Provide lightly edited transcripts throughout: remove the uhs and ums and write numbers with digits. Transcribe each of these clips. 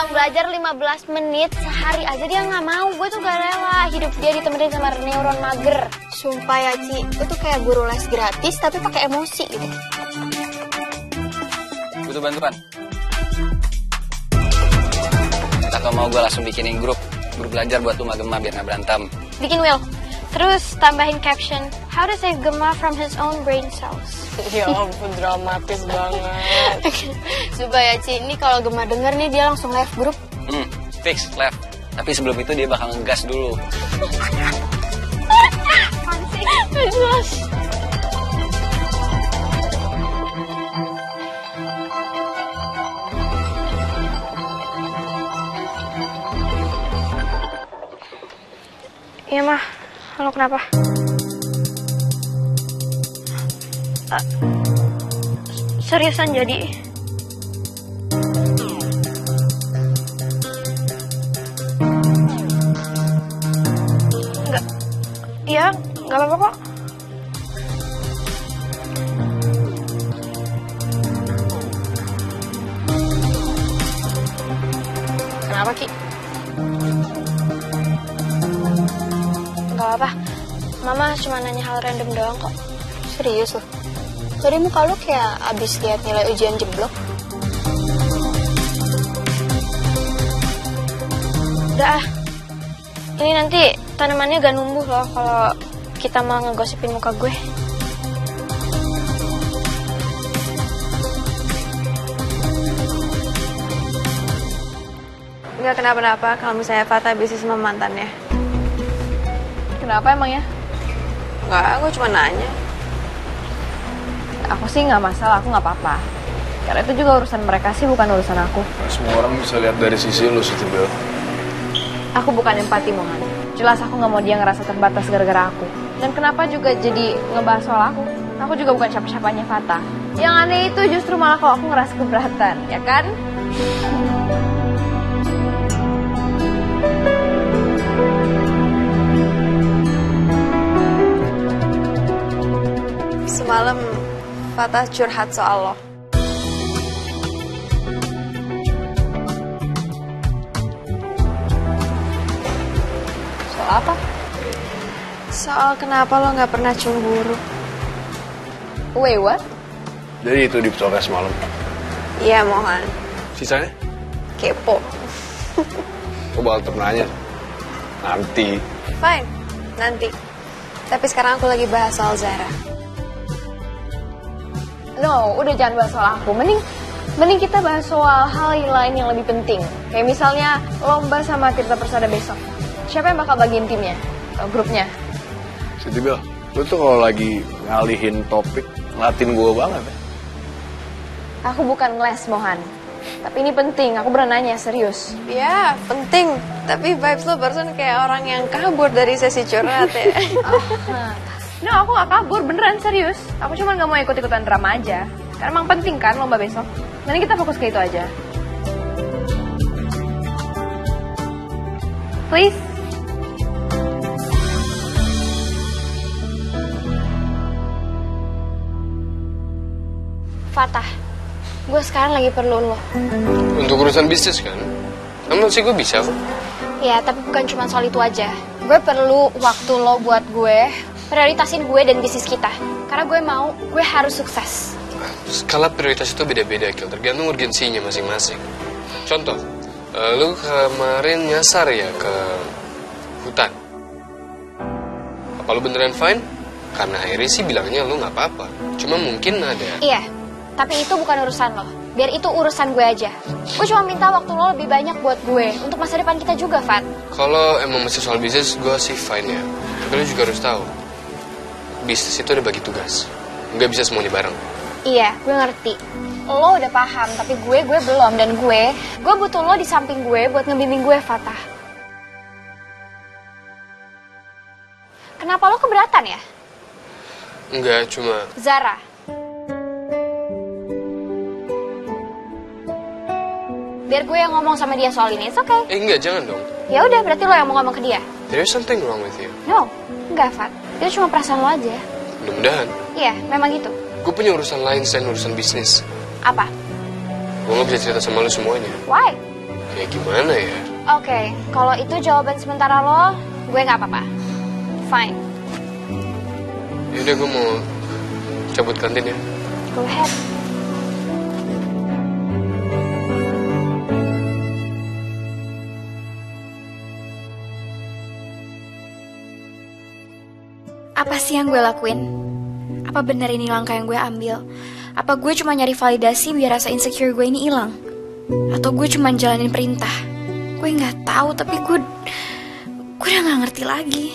bilang belajar 15 menit sehari aja dia nggak mau. Gue tuh gak rela hidup dia ditemenin sama neuron mager. Sumpah ya Ci, itu kayak guru les gratis tapi pakai emosi gitu. Butuh bantuan? Atau mau gue langsung bikinin grup belajar buat rumah Gemma biar gak berantem? Bikin Will. Terus tambahin caption, how to save Gemma from his own brain cells. Ya ampun, dramatis banget. Sumpah ya Ci, ini kalau Gemma denger nih dia langsung live grup. Fix, left. Tapi sebelum itu dia bakal ngegas dulu. Jelas. Iya mah, halo kenapa? Seriusan jadi? Enggak, iya nggak apa-apa kok. Kenapa Ki? Nggak apa-apa, Mama cuma nanya hal random doang kok. Serius loh? Tadi muka lu kayak abis lihat nilai ujian jeblok. Udah ah, ini nanti tanamannya gak numbuh loh kalau kita mau ngegosipin muka gue. Nggak kenapa-napa kalau misalnya Fata bisnis sama mantannya. Kenapa emangnya? Nggak, gue cuma nanya. Aku sih nggak masalah, aku nggak apa-apa. Karena itu juga urusan mereka sih, bukan urusan aku. Semua orang bisa lihat dari sisi lu sih, Bel. Aku bukan empati, Mohan. Jelas aku nggak mau dia ngerasa terbatas gara-gara aku. Dan kenapa juga jadi ngebahas soal aku? Aku juga bukan siapa-siapanya Fata. Yang aneh itu justru malah kalau aku ngerasa keberatan, ya kan? Semalam Fata curhat soal lo. Soal apa? Soal kenapa lo nggak pernah cemburu. Wait, what? Jadi itu di podcast semalam. Iya, Mohan. Sisanya? Kepo. Gue bakal tetep nanya. Nanti. Fine, nanti. Tapi sekarang aku lagi bahas soal Zara. No, udah jangan bahas soal aku. Mending kita bahas soal hal lain yang lebih penting. Kayak misalnya lomba sama Tirta Persada besok. Siapa yang bakal bagiin timnya? Grupnya? Siti Bel, lu tuh kalau lagi ngalihin topik, ngelatin gue banget ya. Aku bukan ngeles, Mohan. Tapi ini penting, aku beneran nanya, serius. Ya, penting. Tapi vibes lo barusan kayak orang yang kabur dari sesi curhat ya. No, aku gak kabur, beneran serius. Aku cuma gak mau ikut-ikutan drama aja. Karena emang penting kan lomba besok. Nanti kita fokus ke itu aja. Please. Fatah, gue sekarang lagi perlu lo. Untuk urusan bisnis kan? Emang sih gue bisa kok. Ya, tapi bukan cuma soal itu aja. Gue perlu waktu lo buat gue prioritasin gue dan bisnis kita. Karena gue harus sukses. Skala prioritas itu beda-beda, Kil. Tergantung urgensinya masing-masing. Contoh, lu kemarin nyasar ya ke hutan. Apa lu beneran fine? Karena Airi sih bilangnya lu gak apa-apa. Cuma mungkin ada... Iya, tapi itu bukan urusan lo. Biar itu urusan gue aja. Gue cuma minta waktu lo lebih banyak buat gue. Untuk masa depan kita juga, Fat. Kalau emang masih soal bisnis, gue sih fine ya. Tapi lu juga harus tahu. Bisnis itu ada bagi tugas. Nggak bisa semuanya bareng. Iya, gue ngerti. Lo udah paham, tapi gue belum. Dan gue butuh lo di samping gue buat ngebimbing gue, Fatah. Kenapa lo keberatan ya? Enggak, cuma... Zara. Biar gue yang ngomong sama dia soal ini, it's okay. Enggak, jangan dong. Ya udah, berarti lo yang mau ngomong ke dia. There's something wrong with you. No, enggak, Fat. Itu cuma perasaan lo aja. Mudah-mudahan. Iya, memang gitu. Gue punya urusan lain selain urusan bisnis. Apa? Gue gak bisa cerita sama lu semuanya. Why? Ya gimana ya? Oke, kalau itu jawaban sementara lo, gue nggak apa-apa. Fine. Yaudah gue mau cabut kantin ya. Go ahead. Apa sih yang gue lakuin? Apa benar ini langkah yang gue ambil? Apa gue cuma nyari validasi biar rasa insecure gue ini hilang? Atau gue cuma jalanin perintah? Gue nggak tahu, tapi gue udah nggak ngerti lagi.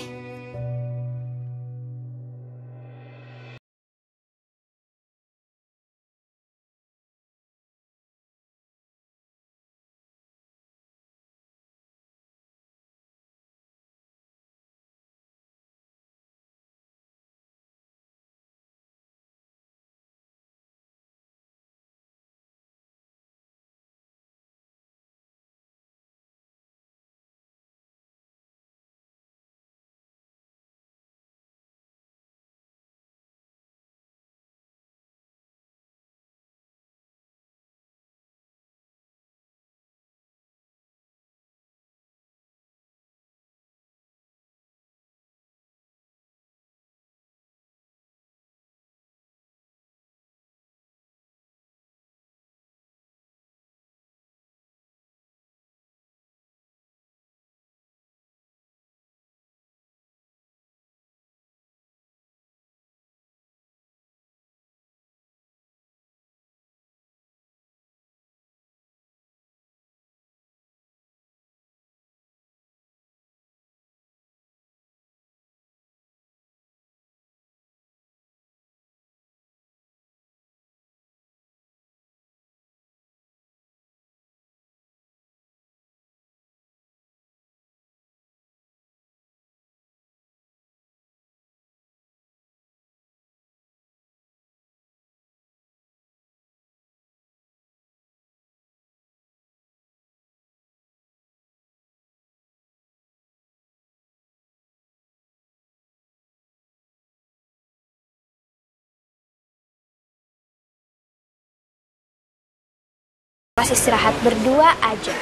Pas istirahat berdua aja. I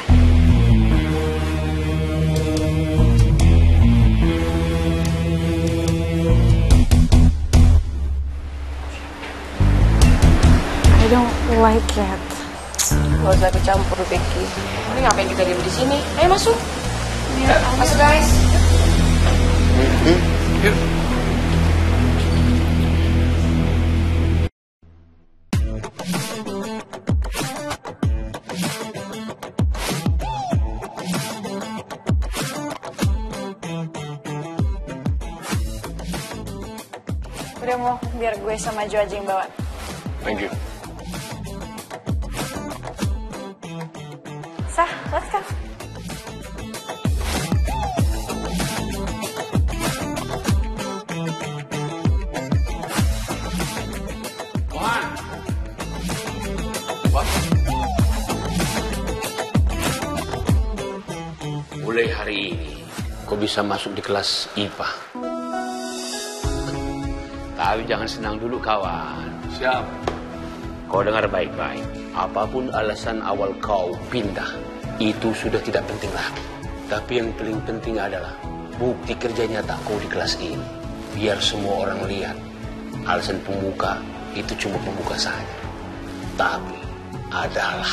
don't like it. Gak usah ikut campur, Becky. Ini ngapain kita diem di sini? Ayo masuk. Masuk guys. Yuk. Udah mau, biar gue sama Jo aja yang bawa. Thank you. Sah, let's go. Mulai hari ini, kau bisa masuk di kelas IPA. Tapi jangan senang dulu, kawan. Siap. Kau dengar baik-baik. Apapun alasan awal kau pindah, itu sudah tidak penting lagi. Tapi yang paling penting adalah bukti kerja nyata kau di kelas ini. Biar semua orang lihat. Alasan pembuka itu cuma pembuka saja. Tapi adalah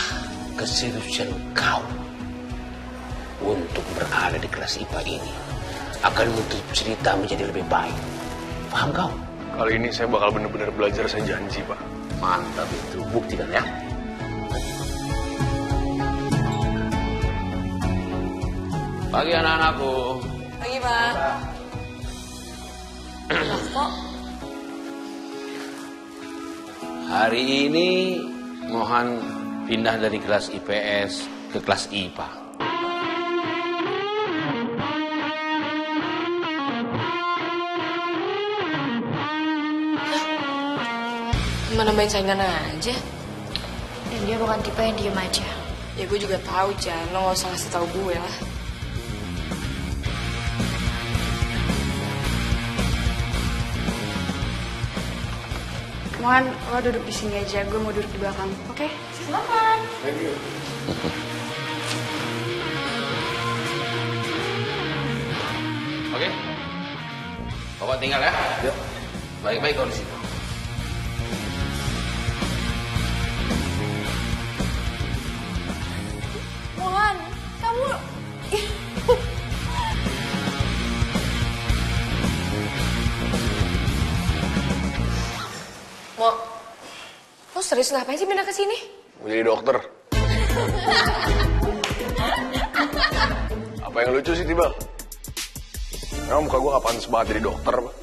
keseriusan kau untuk berada di kelas IPA ini akan menutup cerita menjadi lebih baik. Paham kau? Kali ini saya bakal benar-benar belajar, saya janji, Pak. Mantap itu. Buktikan ya. Pagi anak-anakku. Pagi, Pak. Kok? Hari ini Mohan pindah dari kelas IPS ke kelas IPA. Cuma nambahin saingan aja. Dan dia bukan tipe yang diem aja. Ya gue juga tahu, Jan. Lo gak usah ngasih tahu gue lah. Mohon lo duduk di sini aja. Gue mau duduk di belakang. Oke? Silakan. Thank you. Bapak tinggal ya. Ya. Baik-baik kau di situ. Mohan, kamu... Mo, lo serius ngapain sih pindah ke sini? Mau jadi dokter. Apa yang lucu sih, Tibal? Emang muka gue gak pantas banget jadi dokter, Pak?